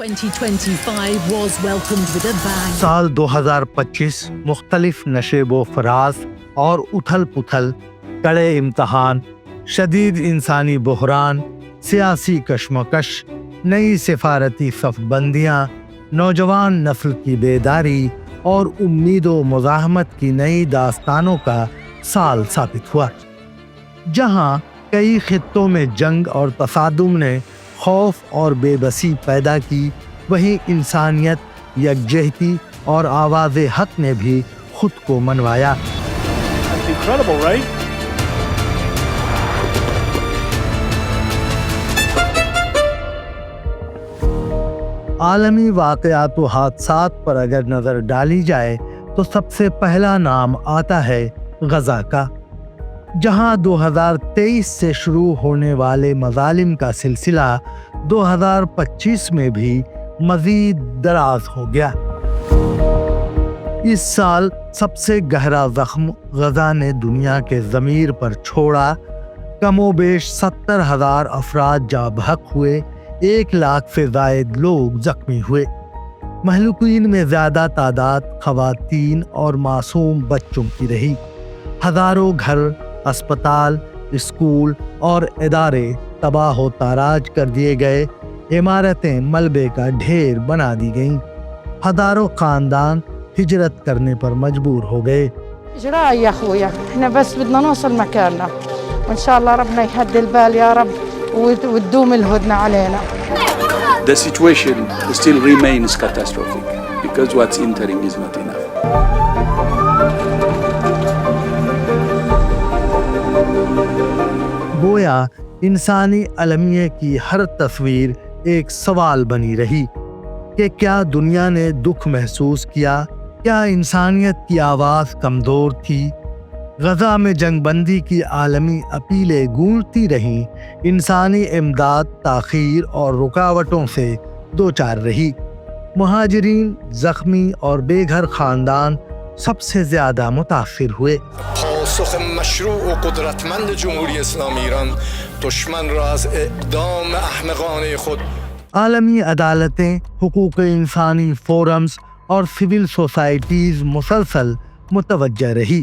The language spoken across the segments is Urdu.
2025 was welcomed with a bang. سال 2025 مختلف نشیب و فراز اور اتھل پتھل، کڑے امتحان، شدید انسانی بحران، سیاسی کشمکش، نئی سفارتی صف بندیاں، نوجوان نسل کی بیداری اور امید و مزاحمت کی نئی داستانوں کا سال ثابت ہوا۔ جہاں کئی خطوں میں جنگ اور تصادم نے خوف اور بے بسی پیدا کی، وہیں انسانیت، یکجہتی اور آواز حق نے بھی خود کو منوایا۔ Incredible, right? عالمی واقعات و حادثات پر اگر نظر ڈالی جائے تو سب سے پہلا نام آتا ہے غزہ کا، جہاں 2023 سے شروع ہونے والے مظالم کا سلسلہ 2025 میں بھی مزید دراز ہو گیا۔ اس سال سب سے گہرا زخم غزہ نے دنیا کے ضمیر پر چھوڑا۔ کم و بیش 70,000 افراد جاں بحق ہوئے، 1 لاکھ سے زائد لوگ زخمی ہوئے۔ مہلوکین میں زیادہ تعداد خواتین اور معصوم بچوں کی رہی۔ ہزاروں گھر، اسپتال، اسکول اور ادارے تباہ و تاراج کر دیے گئے، عمارتیں ملبے کا ڈھیر بنا دی گئیں، ہزاروں خاندان ہجرت کرنے پر مجبور ہو گئے۔ إجراء يا أخويا، إحنا بس بدنا نوصل مكاننا، وإن شاء الله ربنا يهدي البال يا رب وتدوم الهدنة علينا. The situation still remains catastrophic because what's entering is not enough. گویا انسانی المیہ کی ہر تصویر ایک سوال بنی رہی کہ کیا دنیا نے دکھ محسوس کیا؟ کیا انسانیت کی آواز کمزور تھی؟ غزہ میں جنگ بندی کی عالمی اپیلیں گونجتی رہیں، انسانی امداد تاخیر اور رکاوٹوں سے دوچار رہی۔ مہاجرین، زخمی اور بے گھر خاندان سب سے زیادہ متاثر ہوئے۔ پاسخ مشروع و قدرتمند جمهوری اسلامی ایران دشمن را از اقدام احمقانه خود عالمی عدالتیں، حقوق انسانی فورمز اور سول سوسائٹیز مسلسل متوجہ رہی،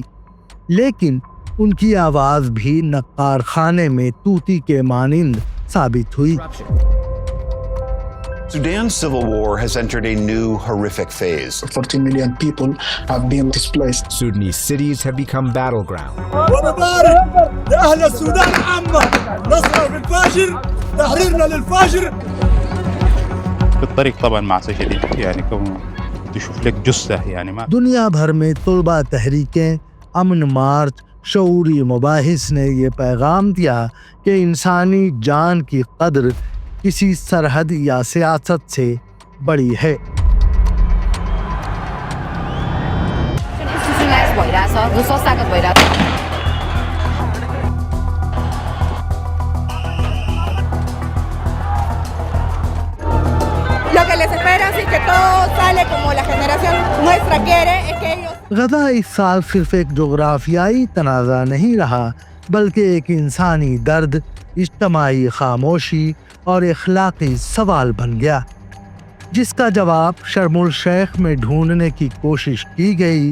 لیکن ان کی آواز بھی نقار خانے میں طوطی کے مانند ثابت ہوئی۔ Sudan's civil war has entered a new horrific phase. 40 million people have been displaced. Sudanese cities have become battleground. ومبارك لأهل السودان عامة، نصرة للفاجر، تحريرنا للفاجر. بالطريق طبعا معصية شديد، يعني كونه تشوف لك جثة يعني ما. دنیا بھر میں طلبہ تحریکیں، امن مارچ، شعوری مباحث نے یہ پیغام دیا کہ انسانی جان کی قدر کسی سرحد یا سیاست سے بڑی ہے۔ غزہ اس سال صرف ایک جغرافیائی تنازع نہیں رہا، بلکہ ایک انسانی درد، اجتماعی خاموشی اور اخلاقی سوال بن گیا، جس کا جواب شرم الشیخ میں ڈھونڈنے کی کوشش کی گئی۔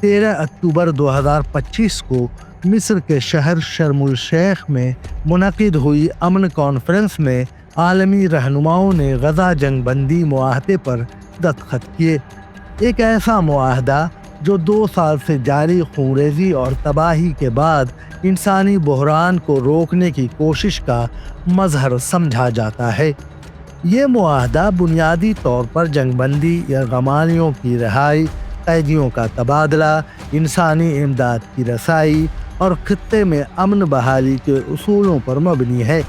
13 اکتوبر 2025 کو مصر کے شہر شرم الشیخ میں منعقد ہوئی امن کانفرنس میں عالمی رہنماؤں نے غزہ جنگ بندی معاہدے پر دستخط کیے، ایک ایسا معاہدہ جو 2 سال سے جاری خونریزی اور تباہی کے بعد انسانی بحران کو روکنے کی کوشش کا مظہر سمجھا جاتا ہے۔ یہ معاہدہ بنیادی طور پر جنگ بندی یا غمانیوں کی رہائی، قیدیوں کا تبادلہ، انسانی امداد کی رسائی اور خطے میں امن بحالی کے اصولوں پر مبنی ہے،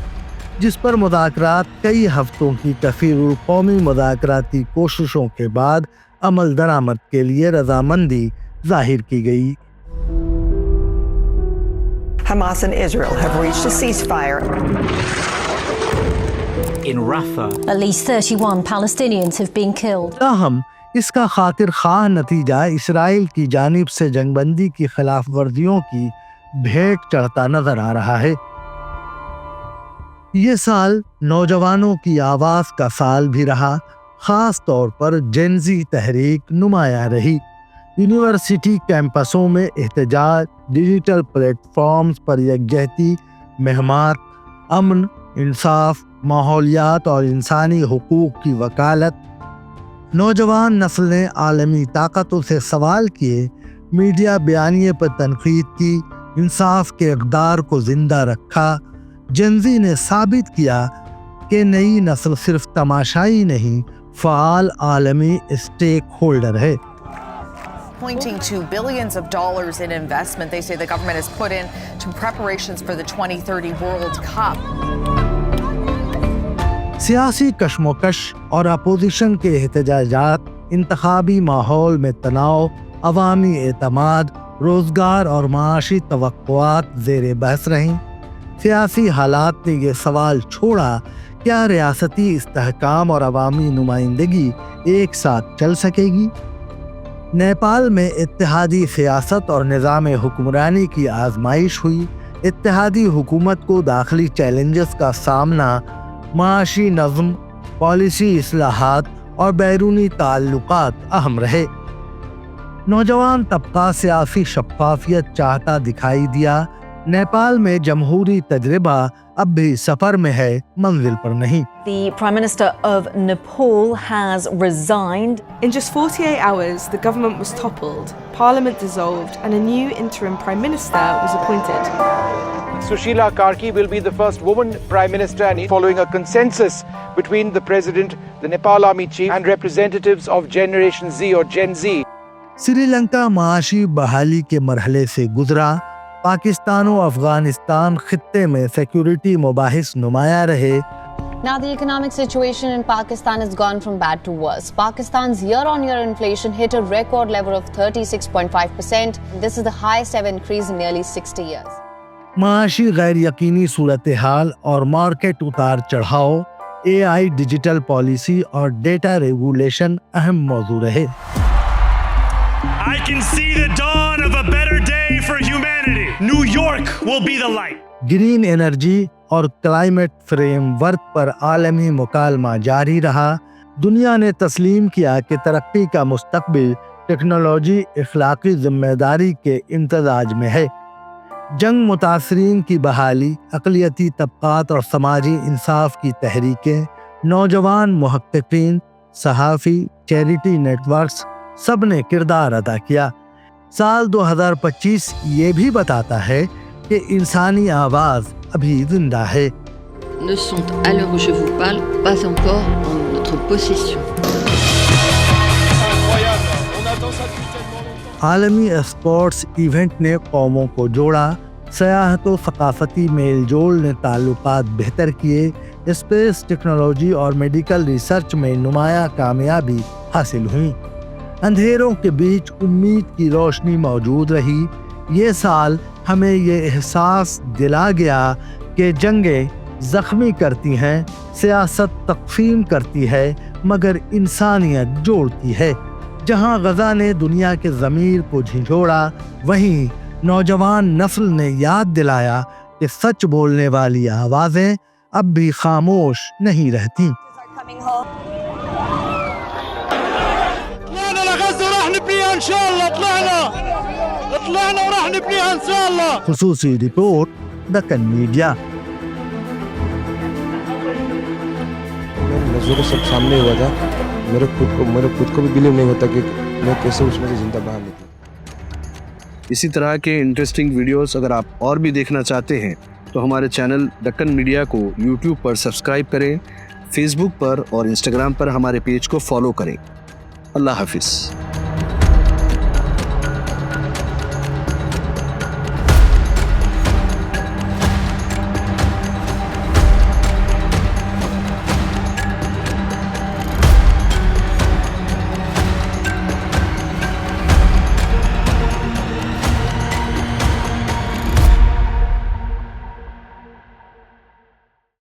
جس پر مذاکرات کئی ہفتوں کی کثیر القومی مذاکراتی کوششوں کے بعد عمل درآمد کے لیے رضامندی ظاہر کی گئی۔ Hamas and Israel have reached a ceasefire. In Rafah, At least 31 Palestinians have been killed. تاہم اس کا خاطر خواہ نتیجہ اسرائیل کی جانب سے جنگ بندی کی خلاف ورزیوں کی بھیٹ چڑھتا نظر آ رہا ہے۔ یہ سال نوجوانوں کی آواز کا سال بھی رہا، خاص طور پر جینزی تحریک نمایاں رہی۔ یونیورسٹی کیمپسوں میں احتجاج، ڈیجیٹل پلیٹ فارمز پر یکجہتی مہمات، امن، انصاف، ماحولیات اور انسانی حقوق کی وکالت۔ نوجوان نسل نے عالمی طاقتوں سے سوال کیے، میڈیا بیانیے پر تنقید کی، انصاف کے اقدار کو زندہ رکھا۔ جنزی نے ثابت کیا کہ نئی نسل صرف تماشائی نہیں، فعال عالمی اسٹیک ہولڈر ہے۔ Pointing to billions of dollars in investment they say the government has put in to preparations for the 2030 World Cup. سیاسی کشمکش اور اپوزیشن کے احتجاجات، انتخابی ماحول میں تناؤ، عوامی اعتماد، روزگار اور معاشی توقعات زیر بحث رہیں۔ سیاسی حالات نے یہ سوال چھوڑا، کیا ریاستی استحکام اور عوامی نمائندگی ایک ساتھ چل سکے گی؟ نیپال میں اتحادی سیاست اور نظام حکمرانی کی آزمائش ہوئی۔ اتحادی حکومت کو داخلی چیلنجز کا سامنا، معاشی نظم، پالیسی اصلاحات اور بیرونی تعلقات اہم رہے۔ نوجوان طبقہ سیاسی شفافیت چاہتا دکھائی دیا۔ نیپال میں جمہوری تجربہ اب بھی سفر میں ہے، منزل پر نہیں۔ The Prime Minister of Nepal has resigned. In just 48 hours, the government was toppled, Parliament dissolved, and a new interim Prime Minister was appointed. Sushila Karki will be the first woman Prime Minister, and following a consensus between the President, the Nepal Army Chief, and representatives of Generation Z or Gen Z. Sri Lanka معاشی بحالی کے مرحلے سے گزرا۔ پاکستان و افغانستان خطے میں سیکیورٹی مباحث نمایاں رہے۔ Now the economic situation in Pakistan has gone from bad to worse. Pakistan's year-on-year inflation hit a record level of 36.5%. This is the highest ever increase in nearly 60 years. معاشی غیر یقینی صورتحال اور مارکیٹ اتار چڑھاؤ، AI، ڈیجیٹل پالیسی اور ڈیٹا ریگولیشن اہم موضوع رہے۔ I can see the dawn of a better day for humanity. New York will be the light. Green energy اور کلائمیٹ فریم ورک پر عالمی مکالمہ جاری رہا۔ دنیا نے تسلیم کیا کہ ترقی کا مستقبل ٹیکنالوجی اخلاقی ذمہ داری کے امتزاج میں ہے۔ جنگ متاثرین کی بحالی، اقلیتی طبقات اور سماجی انصاف کی تحریکیں، نوجوان محققین، صحافی، چیریٹی نیٹ ورکس، سب نے کردار ادا کیا۔ سال 2025 یہ بھی بتاتا ہے کہ انسانی آواز ابھی زندہ ہے۔ Ne sont à l'heure où je vous parle pas encore en notre possession. عالمی اسپورٹس ایونٹ نے قوموں کو جوڑا، سیاحت و ثقافتی میل جول نے تعلقات بہتر کیے، اسپیس ٹیکنالوجی اور میڈیکل ریسرچ میں نمایاں کامیابی حاصل ہوئی۔ اندھیروں کے بیچ امید کی روشنی موجود رہی۔ یہ سال ہمیں یہ احساس دلا گیا کہ جنگیں زخمی کرتی ہیں، سیاست تقسیم کرتی ہے، مگر انسانیت جوڑتی ہے۔ جہاں غزہ نے دنیا کے ضمیر کو جھنجھوڑا، وہیں نوجوان نسل نے یاد دلایا کہ سچ بولنے والی آوازیں اب بھی خاموش نہیں رہتی۔ خصوصی رپورٹ دکن میڈیا۔ نظروں کو سب سامنے ہوا تھا، میرے خود کو بھی بلیو نہیں ہوتا کہ میں کیسے اس میں سے زندہ باہر نکلا۔ اسی طرح کے انٹرسٹنگ ویڈیوز اگر آپ اور بھی دیکھنا چاہتے ہیں تو ہمارے چینل دکن میڈیا کو یوٹیوب پر سبسکرائب کریں، فیس بک پر اور انسٹاگرام پر ہمارے پیج کو فالو کریں۔ اللہ حافظ۔